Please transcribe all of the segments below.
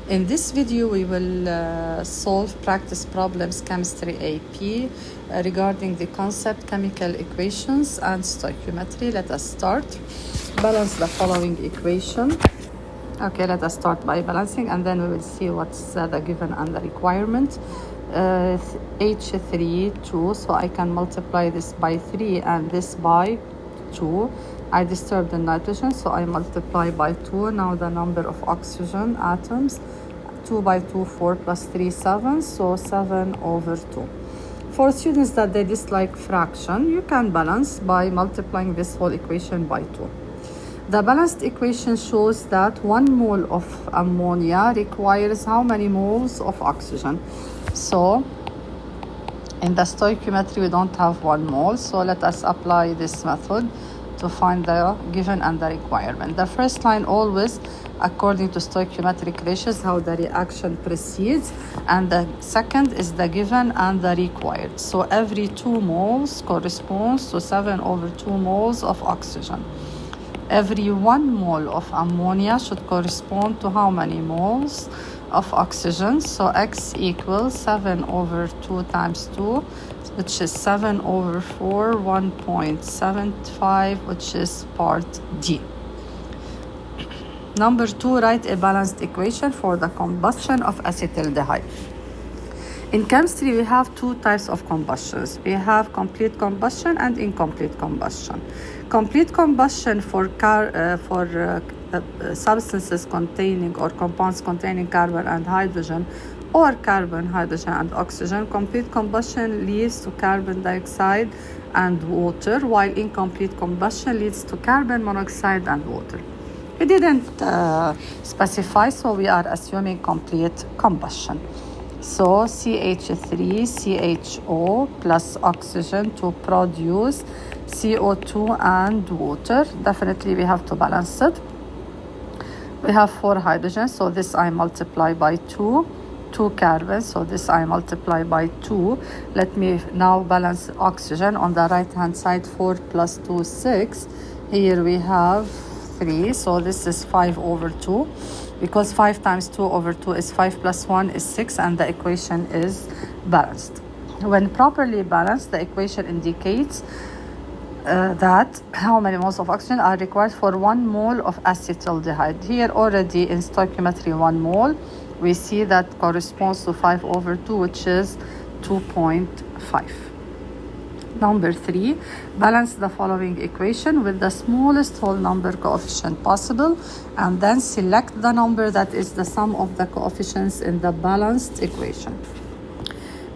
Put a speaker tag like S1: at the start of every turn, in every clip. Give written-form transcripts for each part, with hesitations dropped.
S1: In this video, we will solve practice problems chemistry AP regarding the concept chemical equations and stoichiometry. Let us start. Balance the following equation. Okay, let us start by balancing, and then we will see what's the given and the requirement. H3, 2, so I can multiply this by 3 and this by 2. I disturb the nitrogen, so I multiply by 2. Now the number of oxygen atoms, 2 by 2, 4 plus 3, 7, so 7 over 2. For students that they dislike fraction, you can balance by multiplying this whole equation by 2. The balanced equation shows that 1 mole of ammonia requires how many moles of oxygen? So in the stoichiometry, we don't have 1 mole, so let us apply this method to find the given and the requirement. The first line always, according to stoichiometric ratios, how the reaction proceeds, and the second is the given and the required. So every 2 moles corresponds to 7 over 2 moles of oxygen. Every 1 mole of ammonia should correspond to how many moles of oxygen? So X equals 7 over 2 times 2, which is 7 over 4, 1.75, which is part D. Number 2, write a balanced equation for the combustion of acetaldehyde. In chemistry, we have 2 types of combustions. We have complete combustion and incomplete combustion. Complete combustion for substances containing or compounds containing carbon and hydrogen, or carbon, hydrogen, and oxygen. Complete combustion leads to carbon dioxide and water, while incomplete combustion leads to carbon monoxide and water. We didn't specify, so we are assuming complete combustion. So CH3, CHO plus oxygen to produce CO2 and water. Definitely we have to balance it. We have 4 hydrogens, so this I multiply by 2. 2 carbon, so this I multiply by 2. Let me now balance oxygen. On the right hand side, 4 plus 2, 6. Here we have 3, so this is 5 over 2. Because 5 times 2 over 2 is 5 plus 1 is 6, and the equation is balanced. When properly balanced, the equation indicates that how many moles of oxygen are required for 1 mole of acetaldehyde. Here already in stoichiometry 1 mole, we see that corresponds to 5 over 2, which is 2.5. Number 3, balance the following equation with the smallest whole number coefficient possible, and then select the number that is the sum of the coefficients in the balanced equation.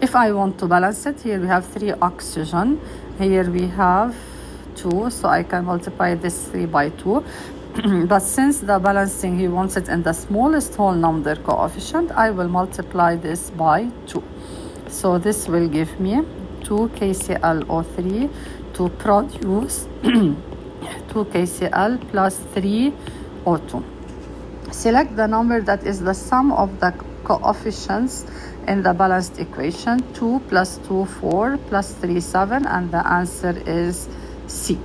S1: If I want to balance it, here we have 3 oxygen, here we have 2, so I can multiply this 3 by 2. But since the balancing, he wants it in the smallest whole number coefficient, I will multiply this by 2. So this will give me 2 KClO3 to produce 2 KCl plus 3 O2. Select the number that is the sum of the coefficients in the balanced equation. 2 plus 2, 4 plus 3, 7, and the answer is C.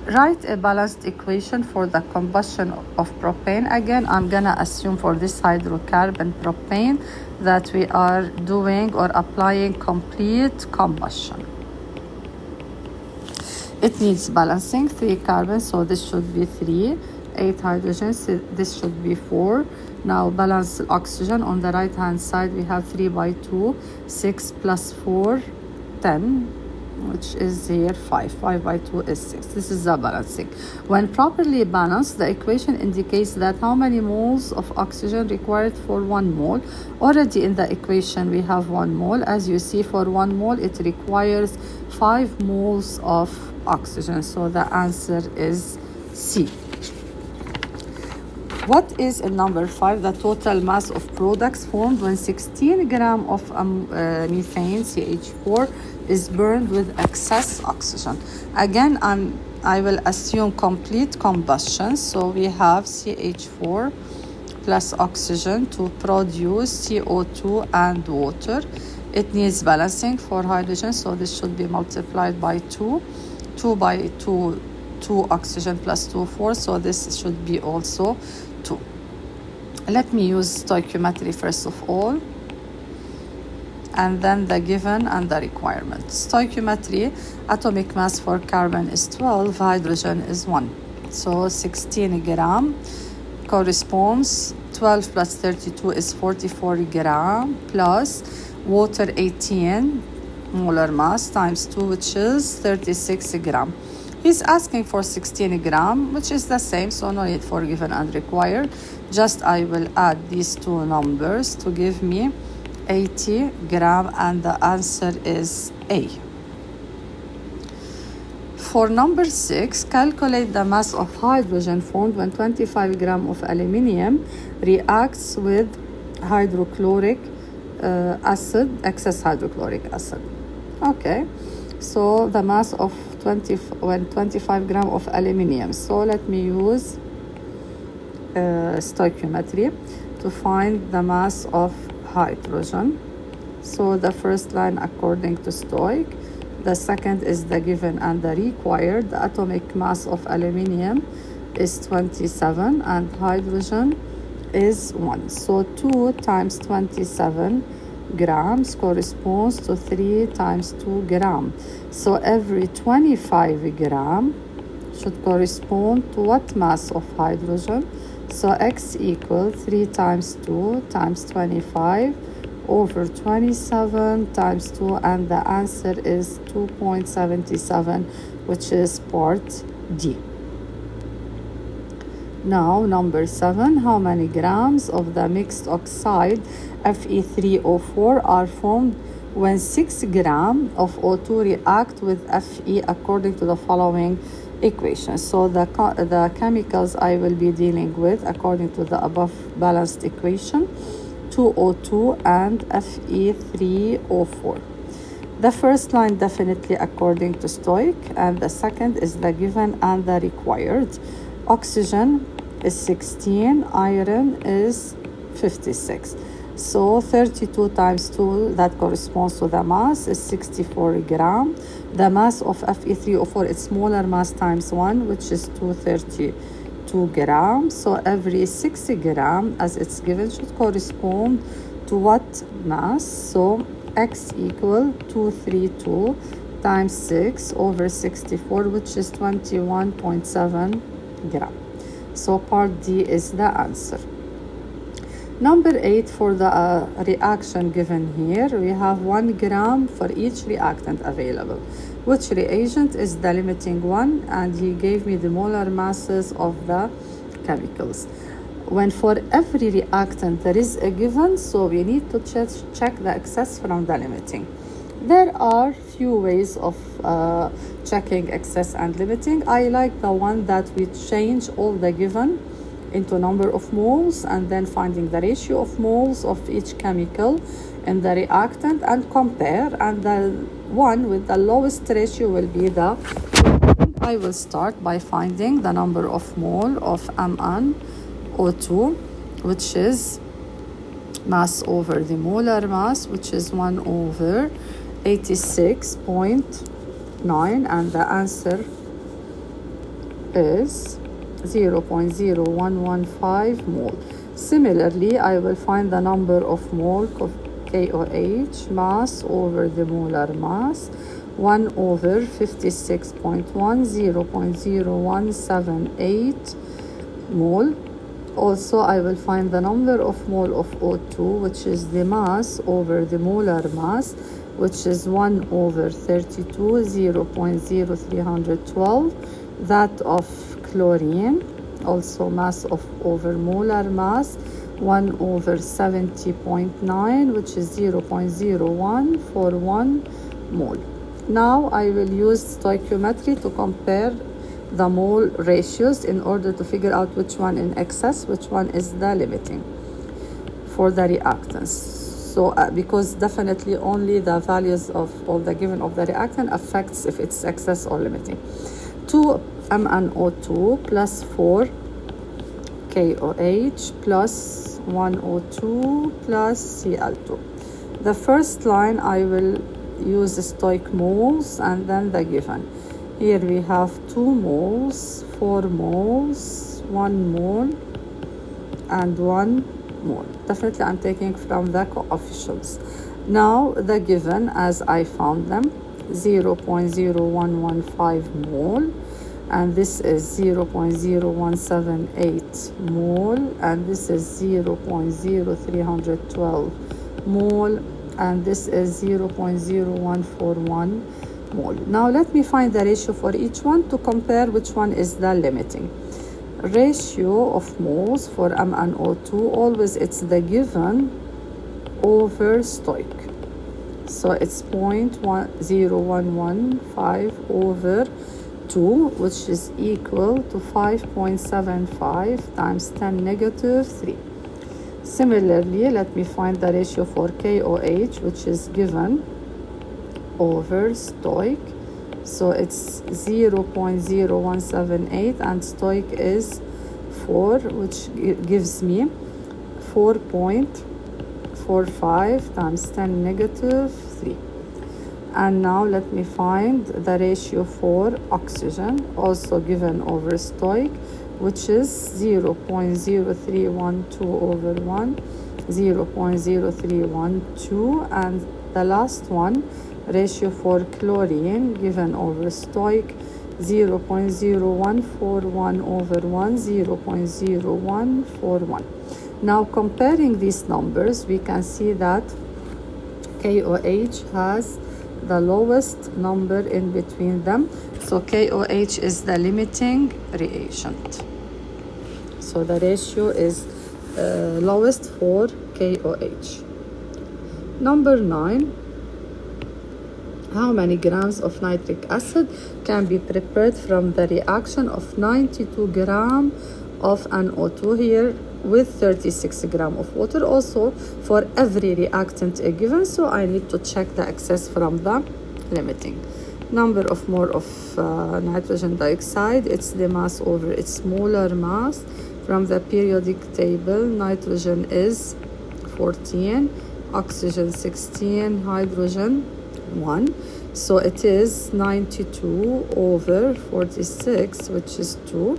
S1: Write a balanced equation for the combustion of propane. Again, I'm gonna assume for this hydrocarbon propane that we are doing or applying complete combustion. It needs balancing. 3 carbons, so this should be 3. 8 hydrogens, this should be 4. Now balance oxygen. On the right hand side, we have 3 by 2, 6 plus 4, 10. Which is here 5. 5 by 2 is 6. This is the balancing. When properly balanced, the equation indicates that how many moles of oxygen required for 1 mole. Already in the equation we have 1 mole. As you see, for 1 mole it requires 5 moles of oxygen. So the answer is C. What is in number 5 the total mass of products formed when 16 grams of methane, CH4, is burned with excess oxygen? Again, I will assume complete combustion. So we have CH4 plus oxygen to produce CO2 and water. It needs balancing for hydrogen, so this should be multiplied by 2. 2 by 2, 2 oxygen plus 2, 4. So this should be also 2. Let me use stoichiometry first of all, and then the given and the requirement. Stoichiometry, atomic mass for carbon is 12, hydrogen is 1. So 16 gram corresponds, 12 plus 32 is 44 gram, plus water 18 molar mass times 2, which is 36 gram. He's asking for 16 gram, which is the same, so no need for given and required. Just I will add these two numbers to give me 80 gram, and the answer is A. For number 6, calculate the mass of hydrogen formed when 25 gram of aluminium reacts with hydrochloric acid, excess hydrochloric acid. Okay, so the mass of 25 gram of aluminium. So let me use stoichiometry to find the mass of hydrogen. So the first line according to Stoic, the second is the given and the required. The atomic mass of aluminium is 27 and hydrogen is 1. So 2 times 27 grams corresponds to 3 times 2 gram. So every 25 gram should correspond to what mass of hydrogen? So X equals 3 times 2 times 25 over 27 times 2, and the answer is 2.77, which is part D. Now, number 7, how many grams of the mixed oxide Fe3O4 are formed when 6 grams of O2 react with Fe according to the following equation? So the chemicals I will be dealing with according to the above balanced equation, 2O2 and Fe3O4. The first line definitely according to Stoic, and the second is the given and the required. Oxygen is 16, iron is 56. So 32 times 2, that corresponds to the mass, is 64 gram. The mass of Fe3O4 is smaller mass times 1, which is 232 grams. So every 6 gram, as it's given, should correspond to what mass? So X equal 232 times 6 over 64, which is 21.7 gram. So part D is the answer. Number 8, for the reaction given here, we have 1 gram for each reactant available. Which reagent is the limiting one? And he gave me the molar masses of the chemicals. When for every reactant there is a given, so we need to check the excess from the limiting. There are few ways of checking excess and limiting. I like the one that we change all the given into number of moles and then finding the ratio of moles of each chemical in the reactant and compare, and the one with the lowest ratio will be the. I will start by finding the number of mole of MnO2, which is mass over the molar mass, which is 1 over 86.9, and the answer is 0.0115 mole. Similarly, I will find the number of mole of KOH, mass over the molar mass, 1 over 56.1, 0.0178 mole. Also, I will find the number of mole of O2, which is the mass over the molar mass, which is 1 over 32, 0.0312. That of chlorine, also mass of over molar mass, 1 over 70.9, which is 0.0141 mole. Now I will use stoichiometry to compare the mole ratios in order to figure out which one in excess, which one is the limiting for the reactants. So because definitely only the values of all the given of the reactant affects if it's excess or limiting. 2 MnO2 plus 4 KOH plus 1 O2 plus Cl2. The first line I will use the stoic moles and then the given. Here we have 2 moles, 4 moles, 1 mole, and 1 mole. Definitely I'm taking from the coefficients. Now the given as I found them, 0.0115 mole, and this is 0.0178 mole, and this is 0.0312 mole, and this is 0.0141 mole. Now let me find the ratio for each one to compare which one is the limiting. Ratio of moles for MnO2, always it's the given over stoic. So it's 0.0115 over 2, which is equal to 5.75 times 10 negative 3. Similarly, let me find the ratio for KOH, which is given over stoic. So it's 0.0178 and stoic is 4, which gives me 4.45 times 10 negative 3. And now let me find the ratio for oxygen, also given over stoic, which is 0.0312 over 1, 0.0312, and the last one, ratio for chlorine, given over stoic, 0.0141 over 1, 0.0141. Now comparing these numbers, we can see that KOH has the lowest number in between them. So KOH is the limiting reagent. So the ratio is lowest for KOH. Number 9. How many grams of nitric acid can be prepared from the reaction of 92 grams of NO2 here with 36 grams of water? Also for every reactant given, so I need to check the excess from the limiting. Number of mole of nitrogen dioxide, it's the mass over its molar mass. From the periodic table, nitrogen is 14, oxygen 16, hydrogen 1. So it is 92 over 46, which is 2.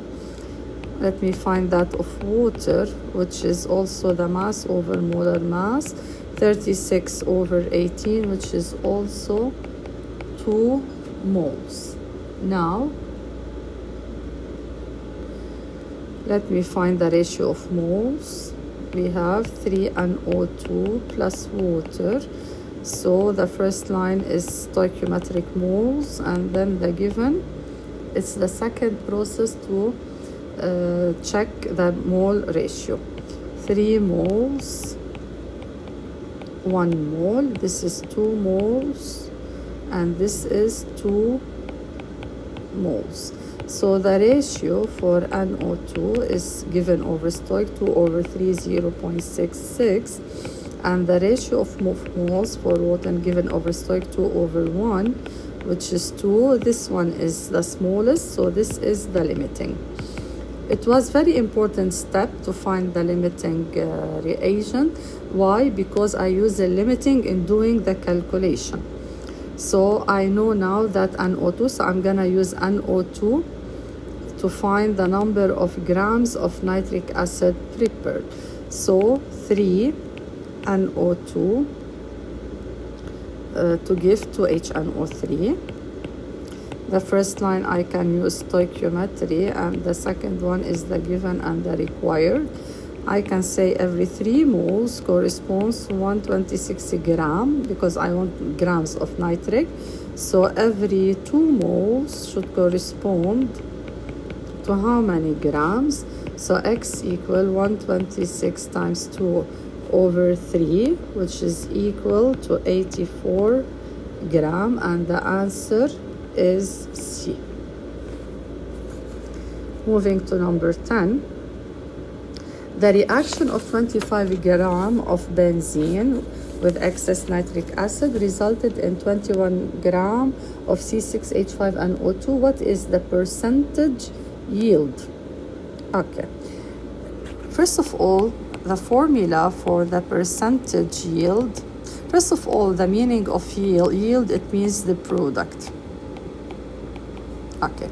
S1: Let me find that of water, which is also the mass over molar mass, 36 over 18, which is also 2 moles. Now, let me find the ratio of moles. We have 3NO2 plus water. So the first line is stoichiometric moles, and then the given. It's the second process to check the mole ratio. 3 moles, 1 mole. This is 2 moles, and this is 2 moles. So the ratio for NO2 is given over stoic 2 over 3, 0.66. And the ratio of moles for water given over stoic 2 over 1, which is 2. This one is the smallest, so this is the limiting. It was very important step to find the limiting reagent. Why? Because I use the limiting in doing the calculation. So I know now that NO2, so I'm gonna use NO2 to find the number of grams of nitric acid prepared. So 3 NO2 to give to HNO3. The first line I can use stoichiometry, and the second one is the given and the required. I can say every 3 moles corresponds to 126 gram, because I want grams of nitric. So every 2 moles should correspond to how many grams? So X equal 126 times 2 over 3, which is equal to 84 gram, and the answer is C. Moving to number 10. The reaction of 25 gram of benzene with excess nitric acid resulted in 21 gram of C6H5NO2. What is the percentage yield? Okay. First of all, the formula for the percentage yield. First of all, the meaning of yield, it means the product. Okay.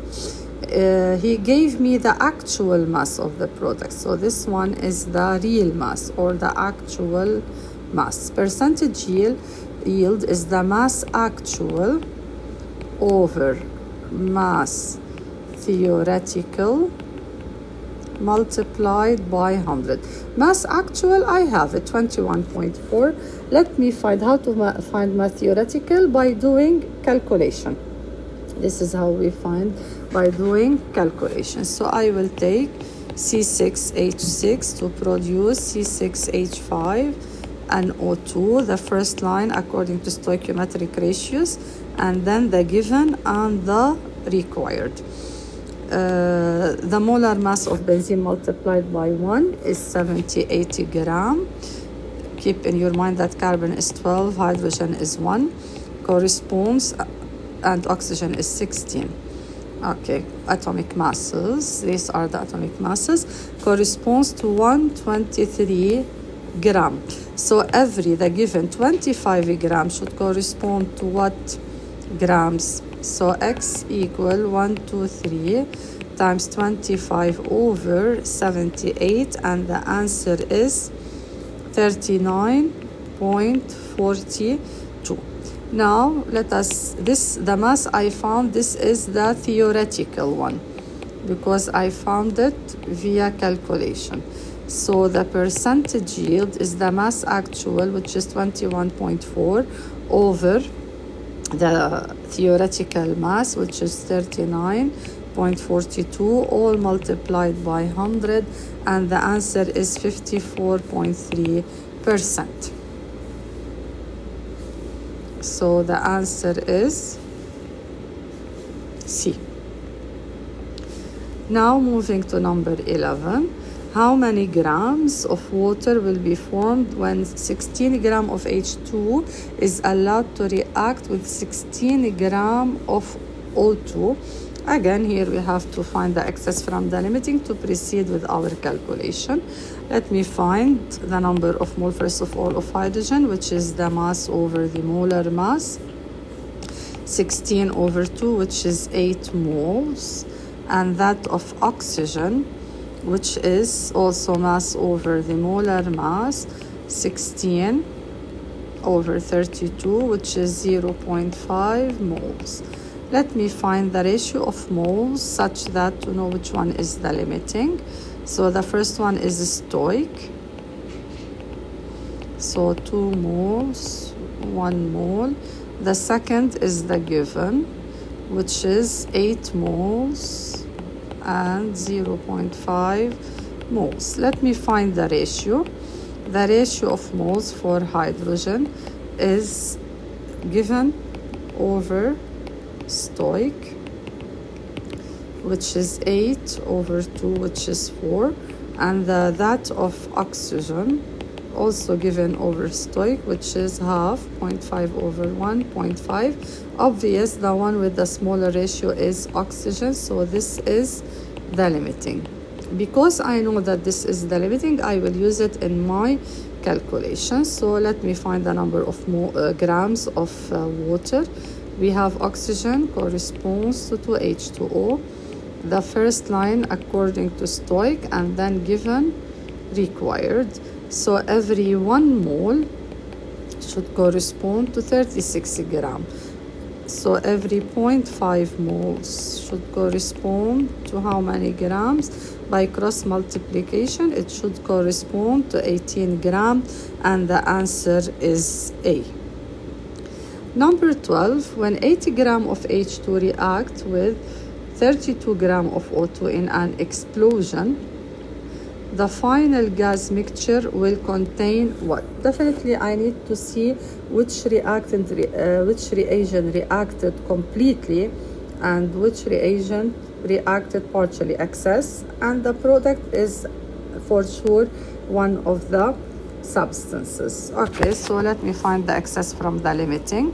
S1: He gave me the actual mass of the product. So this one is the real mass or the actual mass. Percentage yield is the mass actual over mass theoretical multiplied by 100. Mass actual, I have it, 21.4. Let me find how to find mass theoretical by doing calculation. This is how we find by doing calculation. So I will take C6H6 to produce C6H5 and O2, the first line according to stoichiometric ratios, and then the given and the required. The molar mass of benzene multiplied by 1 is 70-80 gram. Keep in your mind that carbon is 12, hydrogen is 1, corresponds, and oxygen is 16. Okay, atomic masses, these are the atomic masses, corresponds to 123 gram. So the given 25 grams should correspond to what grams? So X equal 123 times 25 over 78, and the answer is 39.42. Now the mass I found, this is the theoretical one because I found it via calculation. So the percentage yield is the mass actual, which is 21.4 over the theoretical mass, which is 39.42, all multiplied by 100, and the answer is 54.3%. So the answer is C. Now moving to number 11. How many grams of water will be formed when 16 grams of H2 is allowed to react with 16 grams of O2? Again, here we have to find the excess from the limiting to proceed with our calculation. Let me find the number of mole, first of all, of hydrogen, which is the mass over the molar mass. 16 over 2, which is 8 moles. And that of oxygen, which is also mass over the molar mass, 16 over 32, which is 0.5 moles. Let me find the ratio of moles such that to know which one is the limiting. So the first one is stoic. So 2 moles, 1 mole. The second is the given, which is 8 moles and 0.5 moles. Let me find the ratio. The ratio of moles for hydrogen is given over stoic, which is 8 over 2, which is 4, and that of oxygen also given over stoic, which is half, 0.5 over 1.5. Obvious, the one with the smaller ratio is oxygen, so this is the limiting. Because I know that this is the limiting, I will use it in my calculation. So let me find the number of grams of water. We have oxygen corresponds to 2H2O. The first line according to stoic, and then given required. So every 1 mole should correspond to 36 grams. So every 0.5 moles should correspond to how many grams? By cross multiplication, it should correspond to 18 grams, and the answer is A. Number 12, when 80 grams of H2 react with 32 grams of O2 in an explosion, the final gas mixture will contain what? Definitely I need to see which reagent reacted completely and which reagent reacted partially, excess, and the product is for sure one of the substances. Okay, so let me find the excess from the limiting.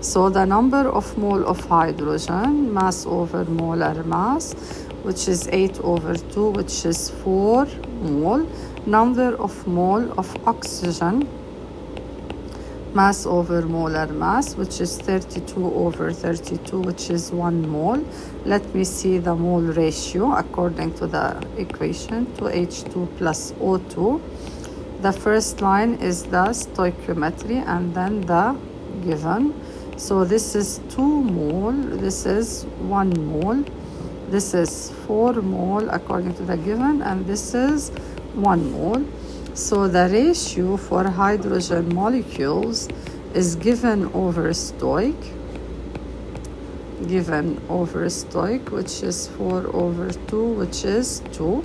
S1: So the number of mole of hydrogen, mass over molar mass, which is 8 over 2, which is 4 mole. Number of mole of oxygen, mass over molar mass, which is 32 over 32, which is 1 mole. Let me see the mole ratio according to the equation, 2H2 plus O2. The first line is the stoichiometry and then the given. So this is 2 mole, this is 1 mole, this is 4 mole according to the given, and this is 1 mole. So the ratio for hydrogen molecules is given over stoic, which is 4 over 2, which is 2.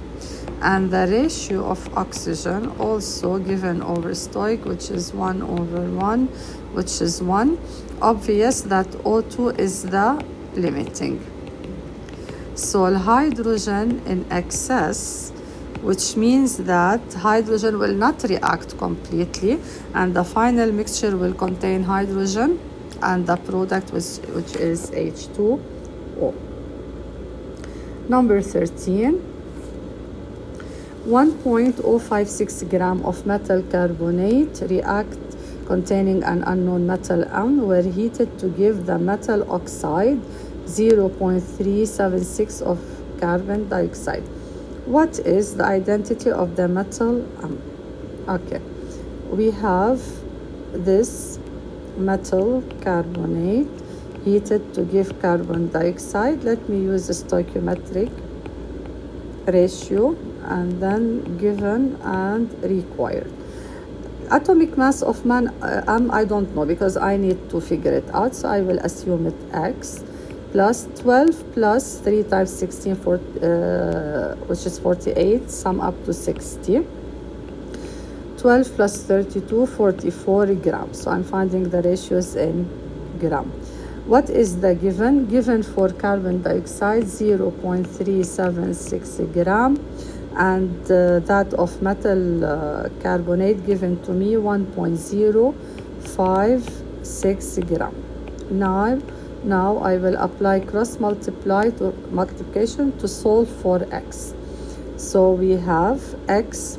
S1: And the ratio of oxygen also given over stoic, which is 1 over 1, which is 1. Obvious that O2 is the limiting. So hydrogen in excess, which means that hydrogen will not react completely, and the final mixture will contain hydrogen and the product which is H2O. Number 13, 1.056 gram of metal carbonate react containing an unknown metal M were heated to give the metal oxide 0.376 of carbon dioxide. What is the identity of the metal M? Okay, we have this metal carbonate heated to give carbon dioxide. Let me use a stoichiometric ratio and then given and required. Atomic mass of M, I don't know because I need to figure it out, so I will assume it X plus 12 plus 3 times 16, which is 48, sum up to 60. 12 plus 32, 44 grams. So I'm finding the ratios in gram. What is the given? Given for carbon dioxide, 0.376 gram. And that of metal carbonate given to me, 1.056 gram. Now I will apply cross multiplication to solve for X. So we have X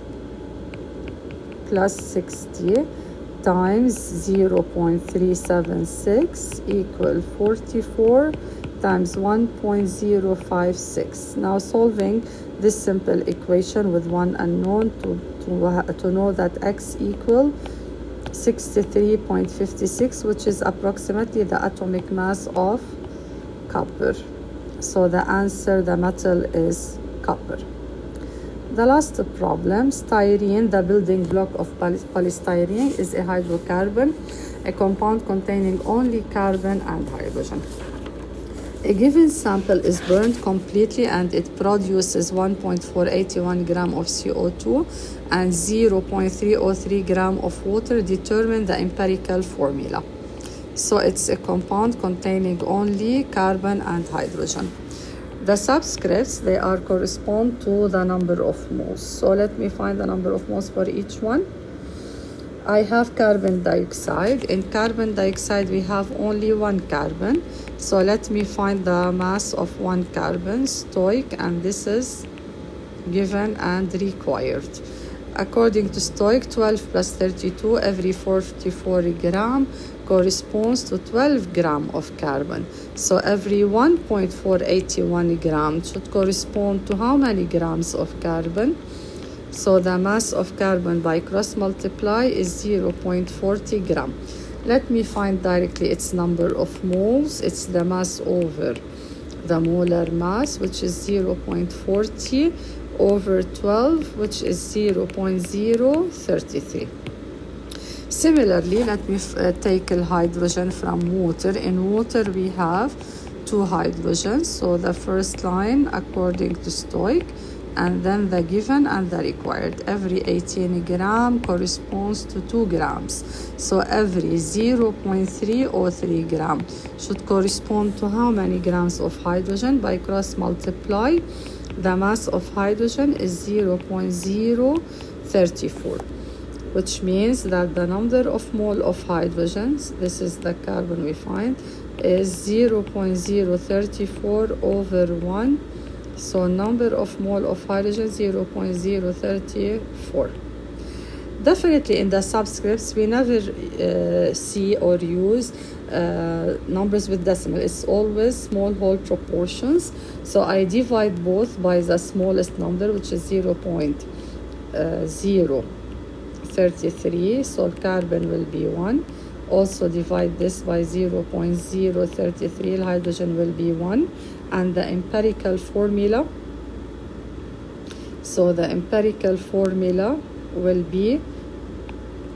S1: plus 60 times 0.376 equal 44 times 1.056. Now solving this simple equation with one unknown to know that X equal 63.56, which is approximately the atomic mass of copper. So the answer, the metal, is copper. The last problem, styrene, the building block of polystyrene, is a hydrocarbon, a compound containing only carbon and hydrogen. A given sample is burned completely and it produces 1.481 gram of CO2 and 0.303 gram of water. Determine the empirical formula. So it's a compound containing only carbon and hydrogen. The subscripts, they are correspond to the number of moles. So let me find the number of moles for each one. I have carbon dioxide. In carbon dioxide, we have only one carbon. So let me find the mass of one carbon, stoic, and this is given and required. According to stoic, 12 plus 32, every 44 gram corresponds to 12 gram of carbon. So every 1.481 gram should correspond to how many grams of carbon? So the mass of carbon by cross multiply is 0.40 gram. Let me find directly its number of moles. It's the mass over the molar mass, which is 0.40 over 12, which is 0.033. Similarly, let me take a hydrogen from water. In water, we have two hydrogens. So the first line, according to stoic, and then the given and the required. Every 18 gram corresponds to 2 grams. So every 0.303 gram should correspond to how many grams of hydrogen? By cross multiply, the mass of hydrogen is 0.034, which means that the number of mole of hydrogens, this is the carbon we find, is 0.034 over 1. So number of mole of hydrogen, 0.034. Definitely in the subscripts, we never see or use numbers with decimal. It's always small whole proportions. So I divide both by the smallest number, which is 0.033. So carbon will be 1. Also divide this by 0.033. Hydrogen will be 1. And the empirical formula. So the empirical formula will be